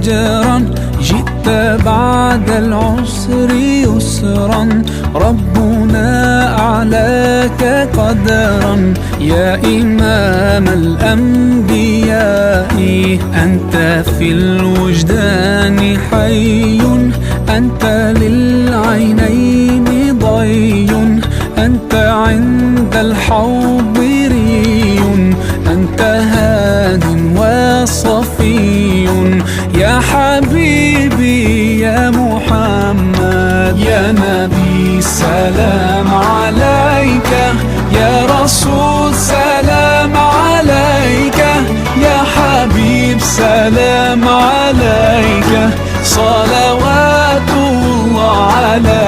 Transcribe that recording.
أجرا، جئت بعد العسر يسرا، ربنا أعلاك قدرا. يا إمام الأنبياء أنت في الوجدان حي، أنت للعينين ضي، أنت عند الحوض ري، أنت هاد وصفي. يا حبيبي يا محمد، يا نبي سلام عليك، يا رسول سلام عليك، يا حبيب سلام عليك، صلوات الله عليك.